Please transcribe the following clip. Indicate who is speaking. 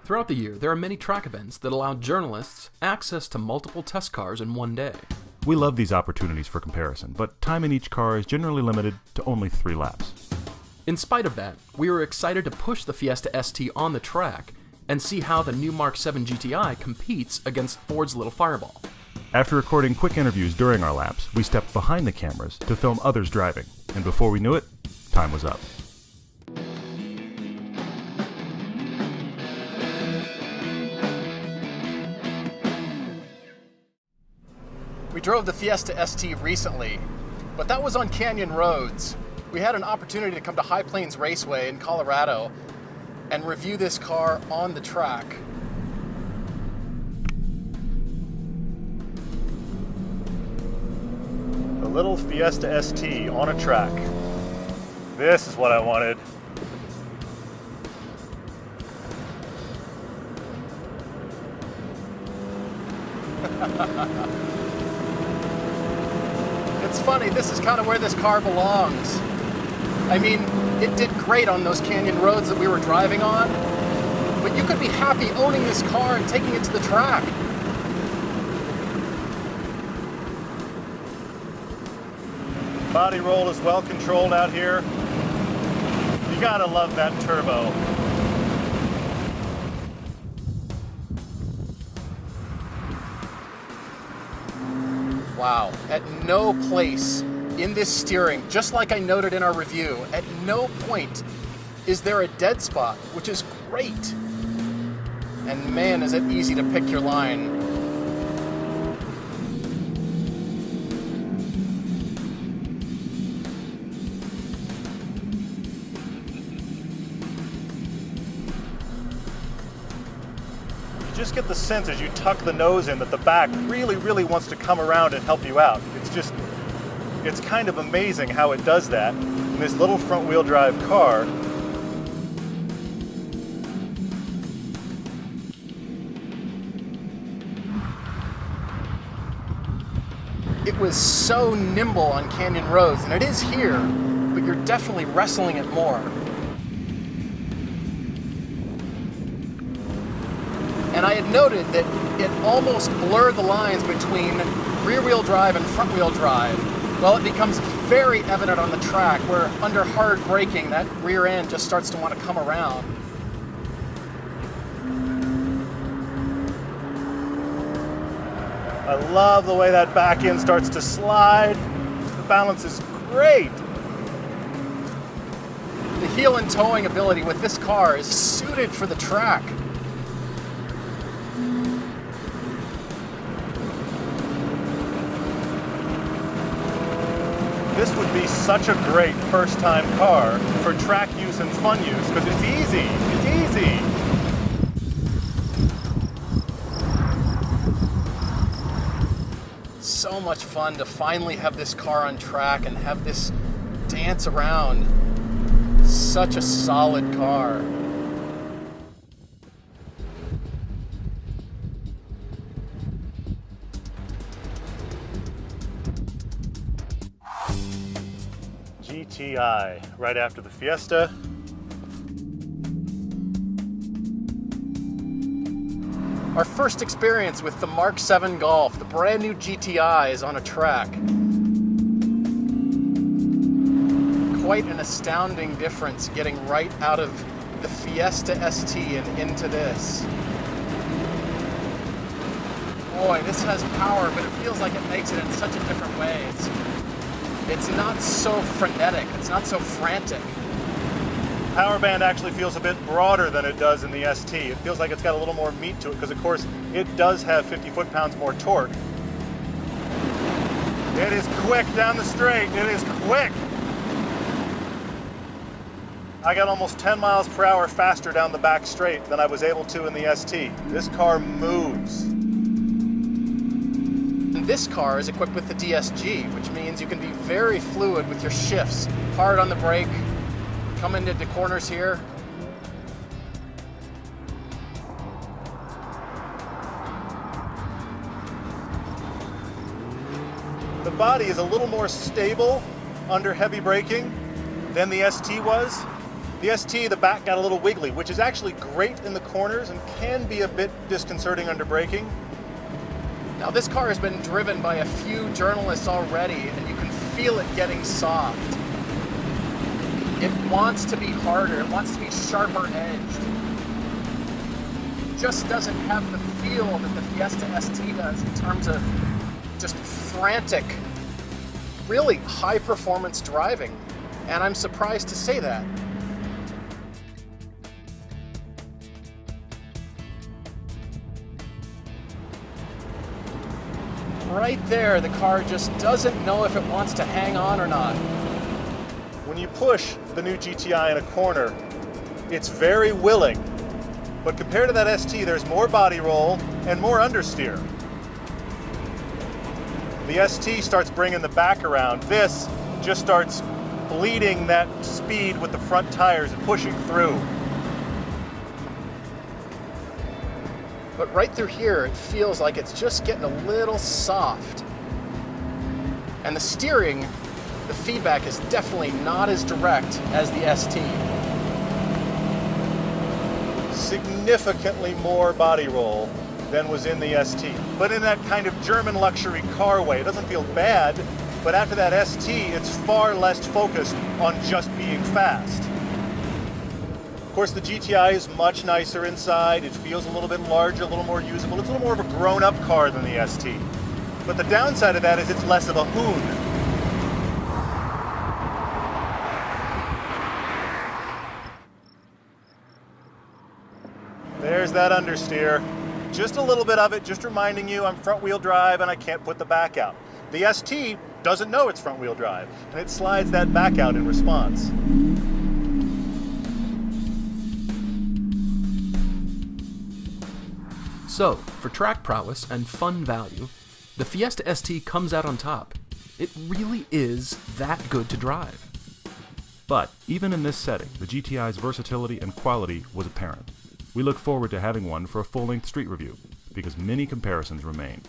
Speaker 1: Throughout the year, there are many track events that allow journalists access to multiple test cars in one day.
Speaker 2: We love these opportunities for comparison, but time in each car is generally limited to only 3 laps.
Speaker 1: In spite of that, we were excited to push the Fiesta ST on the track and see how the new Mark 7 GTI competes against Ford's Little Fireball.
Speaker 2: After recording quick interviews during our laps, we stepped behind the cameras to film others driving, and before we knew it, time was up.
Speaker 3: We drove the Fiesta ST recently, but that was on canyon roads. We had an opportunity to come to High Plains Raceway in Colorado and review this car on the track.
Speaker 4: The little Fiesta ST on a track. This is what I wanted.
Speaker 3: It's funny, this is kind of where this car belongs. I mean, it did great on those canyon roads that we were driving on, but you could be happy owning this car and taking it to the track.
Speaker 4: Body roll is well controlled out here. You gotta love that turbo.
Speaker 3: Wow, at no place in this steering, just like I noted in our review, at no point is there a dead spot, which is great. And man, is it easy to pick your line.
Speaker 4: You just get the sense as you tuck the nose in that the back really wants to come around and help you out. It's kind of amazing how it does that in this little front wheel drive car.
Speaker 3: It was so nimble on canyon roads, and it is here, but you're definitely wrestling it more. And I had noted that it almost blurred the lines between rear-wheel drive and front-wheel drive. Well, it becomes very evident on the track where under hard braking, that rear end just starts to want to come around.
Speaker 4: I love the way that back end starts to slide. The balance is great.
Speaker 3: The heel and towing ability with this car is suited for the track.
Speaker 4: This would be such a great first-time car for track use and fun use because it's easy. It's easy.
Speaker 3: So much fun to finally have this car on track and have this dance around. Such a solid car.
Speaker 4: GTI, right after the Fiesta.
Speaker 3: Our first experience with the Mark 7 Golf, the brand new GTI, is on a track. Quite an astounding difference getting right out of the Fiesta ST and into this. Boy, this has power, but it feels like it makes it in such a different way. It's not so frenetic, it's not so frantic.
Speaker 4: Power band actually feels a bit broader than it does in the ST. It feels like it's got a little more meat to it because, of course, it does have 50 foot-pounds more torque. It is quick down the straight. It is quick. I got almost 10 miles per hour faster down the back straight than I was able to in the ST. This car moves.
Speaker 3: And this car is equipped with the DSG, which means you can be very fluid with your shifts. Hard on the brake, come into the corners here.
Speaker 4: The body is a little more stable under heavy braking than the ST was. The ST, the back got a little wiggly, which is actually great in the corners and can be a bit disconcerting under braking.
Speaker 3: Now this car has been driven by a few journalists already, and you can feel it getting soft. It wants to be harder, it wants to be sharper edged. It just doesn't have the feel that the Fiesta ST does in terms of just frantic, really high performance driving. And I'm surprised to say that. Right there, the car just doesn't know if it wants to hang on or not.
Speaker 4: When you push the new GTI in a corner, it's very willing. But compared to that ST, there's more body roll and more understeer. The ST starts bringing the back around. This just starts bleeding that speed with the front tires and pushing through.
Speaker 3: But right through here, it feels like it's just getting a little soft. And the steering, the feedback is definitely not as direct as the ST.
Speaker 4: Significantly more body roll than was in the ST. But in that kind of German luxury car way, it doesn't feel bad, but after that ST, it's far less focused on just being fast. Of course, the GTI is much nicer inside. It feels a little bit larger, a little more usable. It's a little more of a grown-up car than the ST. But the downside of that is it's less of a hoon. There's that understeer. Just a little bit of it, just reminding you I'm front-wheel drive and I can't put the back out. The ST doesn't know it's front-wheel drive, and it slides that back out in response.
Speaker 1: So, for track prowess and fun value, the Fiesta ST comes out on top. It really is that good to drive.
Speaker 2: But even in this setting, the GTI's versatility and quality was apparent. We look forward to having one for a full-length street review, because many comparisons remain.